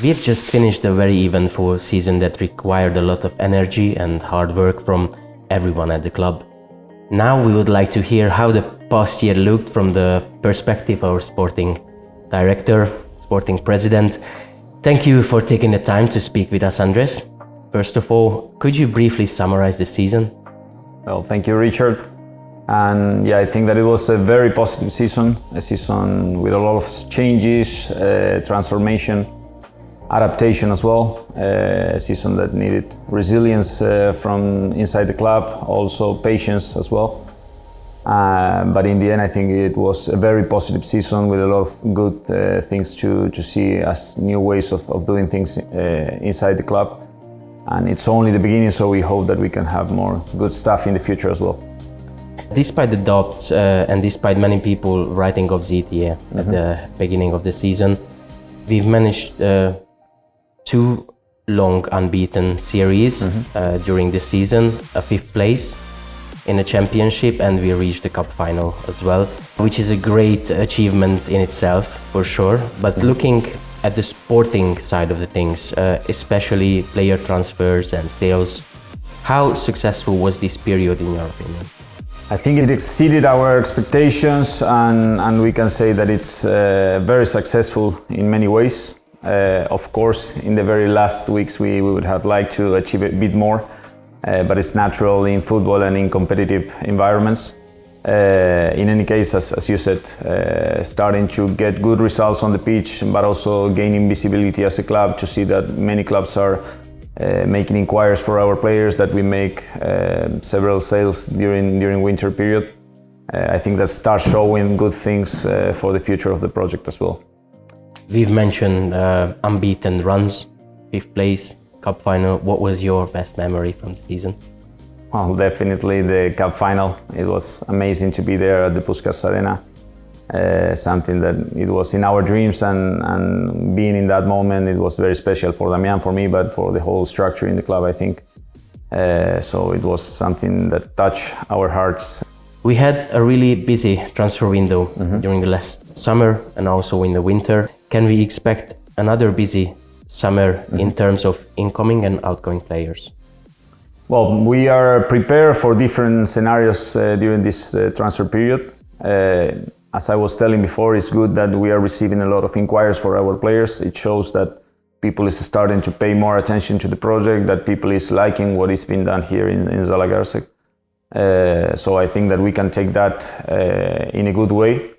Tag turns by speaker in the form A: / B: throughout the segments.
A: We've just finished a very eventful season that required a lot of energy and hard work from everyone at the club. Now we would like to hear how the past year looked from the perspective of our sporting director, sporting president. Thank you for taking the time to speak with us, Andrés. First of all, could you briefly summarize the season?
B: Well, thank you, Richard. And yeah, I think that it was a very positive season, a season with a lot of changes, transformation, adaptation as well, a season that needed resilience from inside the club, also patience as well. But in the end, I think it was a very positive season with a lot of good things to see as new ways of doing things inside the club. And it's only the beginning, so we hope that we can have more good stuff in the future as well.
A: Despite the doubts and despite many people writing off ZTA at the beginning of the season, we've managed 2 long unbeaten series during the season, a 5th place in a championship, and we reached the cup final as well, which is a great achievement in itself for sure. But looking at the sporting side of the things, especially player transfers and sales, how successful was this period in your opinion?
B: I think it exceeded our expectations, and we can say that it's very successful in many ways. Of course, in the very last weeks we would have liked to achieve a bit more, but it's natural in football and in competitive environments. In any case, as you said, starting to get good results on the pitch, but also gaining visibility as a club, to see that many clubs are making inquiries for our players, that we make several sales during winter period. I think that starts showing good things for the future of the project as well.
A: We've mentioned unbeaten runs, 5th place, cup final. What was your best memory from the season?
B: Well, definitely the cup final. It was amazing to be there at the Puskás Arena. Something that it was in our dreams, and being in that moment, it was very special for Damian, for me, but for the whole structure in the club, I think. So it was something that touched our hearts.
A: We had a really busy transfer window during the last summer and also in the winter. Can we expect another busy summer in terms of incoming and outgoing players?
B: Well, we are prepared for different scenarios during this transfer period. As I was telling before, it's good that we are receiving a lot of inquiries for our players. It shows that people is starting to pay more attention to the project, that people is liking what is being done here in Zalaegerszeg. So I think that we can take that in a good way.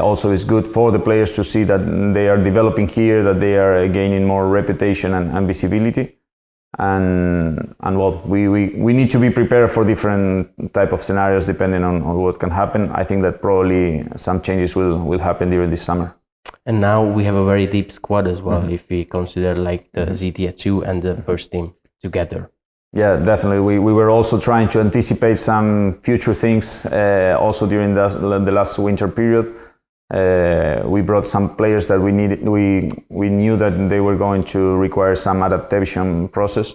B: Also, it's good for the players to see that they are developing here, that they are gaining more reputation and visibility. And well, we need to be prepared for different type of scenarios depending on what can happen. I think that probably some changes will happen during this summer.
A: And now we have a very deep squad as well, if we consider like the ZTA 2 and the first team together.
B: Yeah, definitely. We were also trying to anticipate some future things also during the last winter period. We brought some players that we needed. We knew that they were going to require some adaptation process,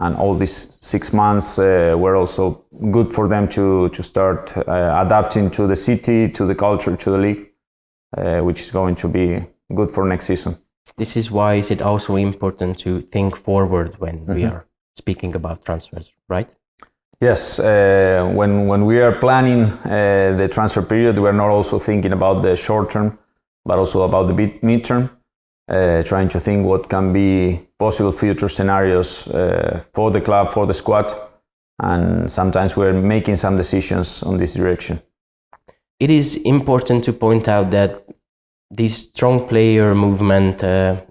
B: and all these 6 months were also good for them to start adapting to the city, to the culture, to the league, which is going to be good for next season.
A: This is why is it also important to think forward when we are speaking about transfers, right?
B: Yes, when we are planning the transfer period, we are not also thinking about the short term, but also about the mid-term, trying to think what can be possible future scenarios for the club, for the squad, and sometimes we're making some decisions on this direction.
A: It is important to point out that this strong player movement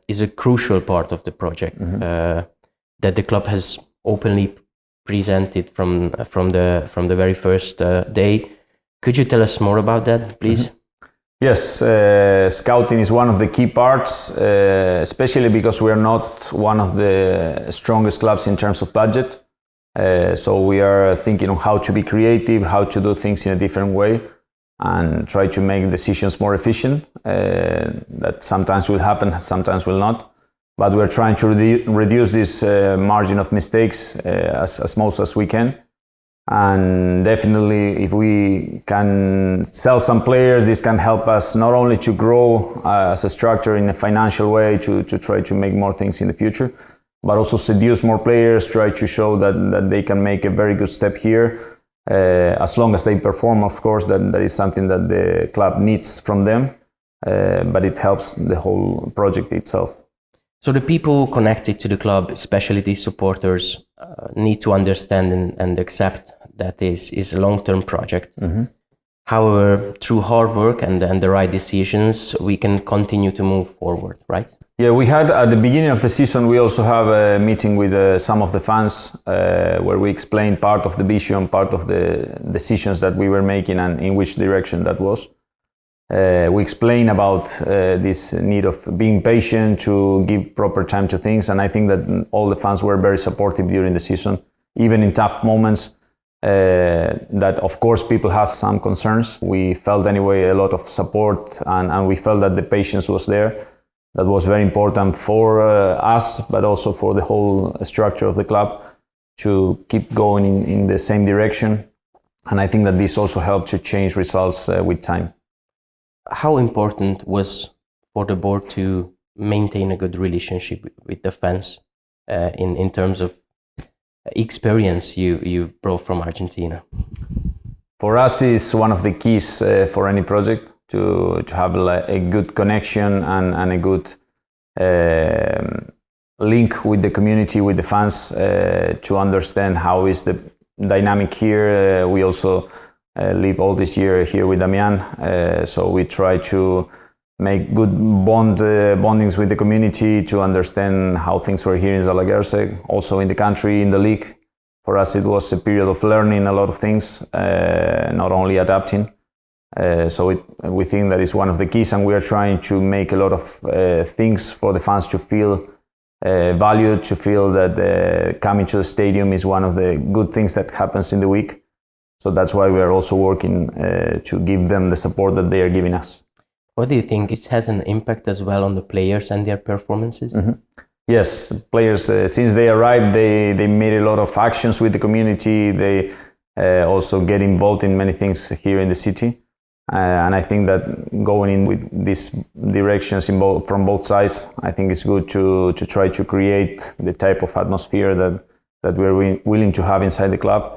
A: is a crucial part of the project that the club has openly presented from the very first day. Could you tell us more about that, please?
B: Yes, scouting is one of the key parts, especially because we are not one of the strongest clubs in terms of budget. So we are thinking of how to be creative, how to do things in a different way, and try to make decisions more efficient. That sometimes will happen, sometimes will not. But we're trying to reduce this margin of mistakes as most as we can. And definitely, if we can sell some players, this can help us not only to grow as a structure in a financial way, to try to make more things in the future, but also seduce more players, try to show that they can make a very good step here. As long as they perform, of course, that is something that the club needs from them, but it helps the whole project itself.
A: So the people connected to the club, especially these supporters, need to understand and accept that this is a long-term project. Mm-hmm. However, through hard work and the right decisions, we can continue to move forward, right?
B: Yeah, we had at the beginning of the season, we also have a meeting with some of the fans where we explained part of the vision, part of the decisions that we were making and in which direction that was. We explain about this need of being patient, to give proper time to things, and I think that all the fans were very supportive during the season, even in tough moments. That of course people have some concerns. We felt anyway a lot of support, and we felt that the patience was there. That was very important for us, but also for the whole structure of the club to keep going in the same direction. And I think that this also helped to change results with time.
A: How important was for the board to maintain a good relationship with the fans in terms of experience you brought from Argentina?
B: For us, it's one of the keys for any project to have a good connection and a good link with the community, with the fans, to understand how is the dynamic here. We also live all this year here with Damian, so we try to make good bondings with the community to understand how things were here in Zalaegerszeg, also in the country, in the league. For us, it was a period of learning a lot of things, not only adapting. So we think that is one of the keys, and we are trying to make a lot of things for the fans to feel valued, to feel that coming to the stadium is one of the good things that happens in the week. So that's why we are also working to give them the support that they are giving us.
A: What do you think? It has an impact as well on the players and their performances?
B: Mm-hmm. Yes, players, since they arrived, they made a lot of actions with the community. They also get involved in many things here in the city. And I think that going in with these directions from both sides, I think it's good to try to create the type of atmosphere that we're willing to have inside the club.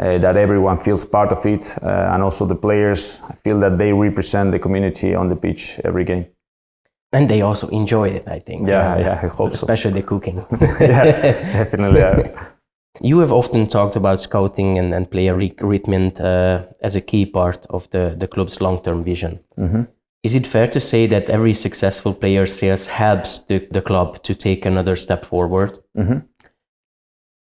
B: That everyone feels part of it, and also the players feel that they represent the community on the pitch every game.
A: And they also enjoy it, I think.
B: Yeah, I hope so.
A: Especially the cooking.
B: Yeah, definitely. Yeah.
A: You have often talked about scouting and player recruitment as a key part of the club's long-term vision. Mm-hmm. Is it fair to say that every successful player sales helps the club to take another step forward? Mm-hmm.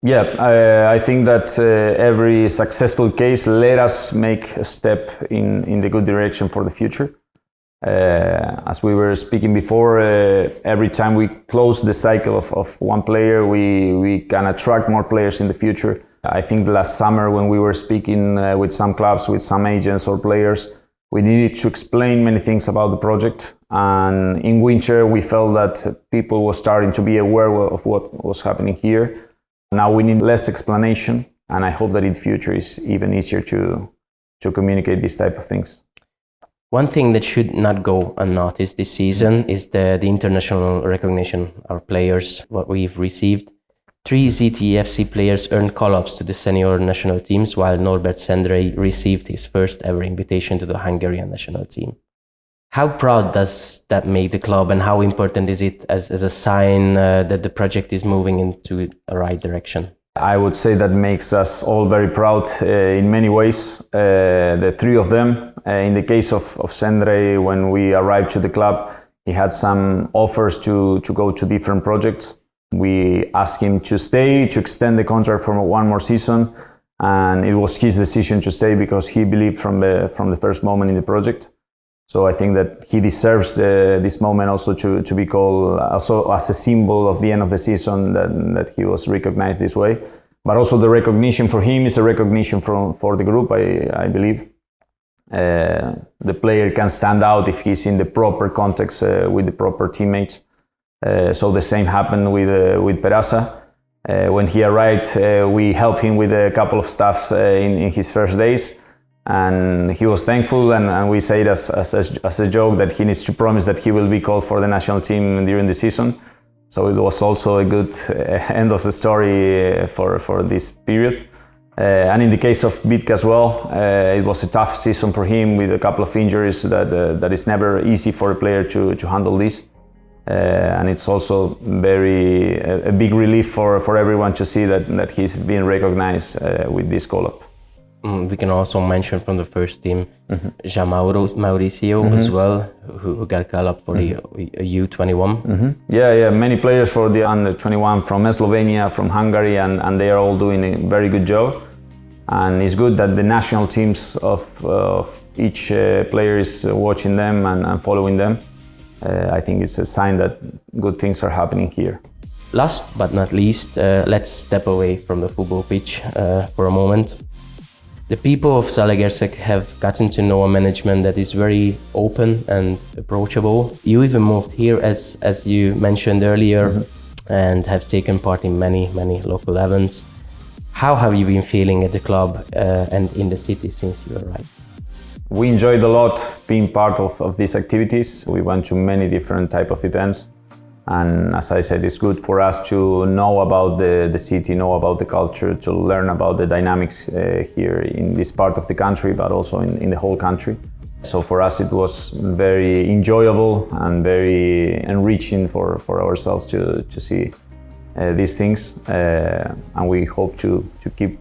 B: Yeah, I think that every successful case let us make a step in the good direction for the future. As we were speaking before, every time we close the cycle of one player, we can attract more players in the future. I think last summer when we were speaking with some clubs, with some agents or players, we needed to explain many things about the project. And in winter, we felt that people were starting to be aware of what was happening here. Now we need less explanation, and I hope that in the future is even easier to communicate these type of things.
A: One thing that should not go unnoticed this season is the international recognition our players, what we've received. 3 ZTFC players earned call-ups to the senior national teams, while Norbert Szendrey received his first ever invitation to the Hungarian national team. How proud does that make the club, and how important is it as a sign that the project is moving into a right direction?
B: I would say that makes us all very proud in many ways. The 3 of them. In the case of Szendrey, when we arrived to the club, he had some offers to go to different projects. We asked him to stay, to extend the contract for one more season, and it was his decision to stay because he believed from the first moment in the project. So I think that he deserves this moment also to be called also as a symbol of the end of the season, that he was recognized this way. But also the recognition for him is a recognition for the group, I believe. The player can stand out if he's in the proper context with the proper teammates. So the same happened with Peraza. When he arrived, we helped him with a couple of stuff in his first days, and he was thankful, and we said as a joke that he needs to promise that he will be called for the national team during the season. So it was also a good end of the story for this period. And in the case of Bitka as well, it was a tough season for him with a couple of injuries that is never easy for a player to handle this. And it's also a big relief for everyone to see that he's being recognized with this call-up.
A: We can also mention from the first team, Jean Mauricio as well, who got called up for the U21.
B: Yeah, many players for the under-21 from Slovenia, from Hungary, and they are all doing a very good job. And it's good that the national teams of each player is watching them and following them. I think it's a sign that good things are happening here.
A: Last but not least, let's step away from the football pitch for a moment. The people of Zalaegerszeg have gotten to know a management that is very open and approachable. You even moved here, as you mentioned earlier, and have taken part in many local events. How have you been feeling at the club and in the city since you arrived?
B: We enjoyed a lot being part of these activities. We went to many different type of events. And as I said, it's good for us to know about the city, know about the culture, to learn about the dynamics here in this part of the country, but also in the whole country. So for us, it was very enjoyable and very enriching for ourselves to see these things. And we hope to keep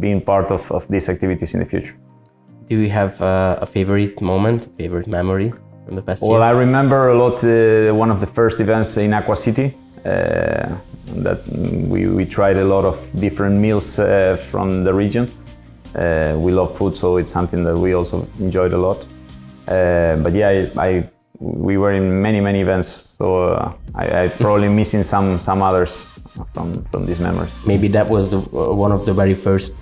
B: being part of these activities in the future.
A: Do you have a favorite moment, a favorite memory from the past year?
B: Well, I remember a lot one of the first events in Aqua City. That we tried a lot of different meals from the region. We love food, so it's something that we also enjoyed a lot. But yeah, we were in many events, so I probably missing some others from these memories.
A: Maybe that was one of the very first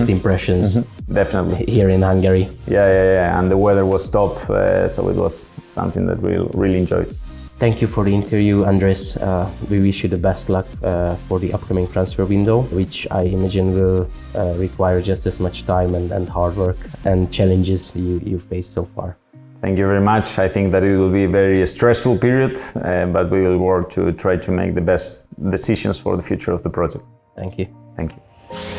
A: impressions.
B: Definitely.
A: Here in Hungary.
B: Yeah, and the weather was top, so it was something that we really enjoyed.
A: Thank you for the interview, Andrés. We wish you the best luck for the upcoming transfer window, which I imagine will require just as much time and hard work and challenges you faced so far.
B: Thank you very much. I think that it will be a very stressful period, but we will work to try to make the best decisions for the future of the project.
A: Thank you.
B: Thank you.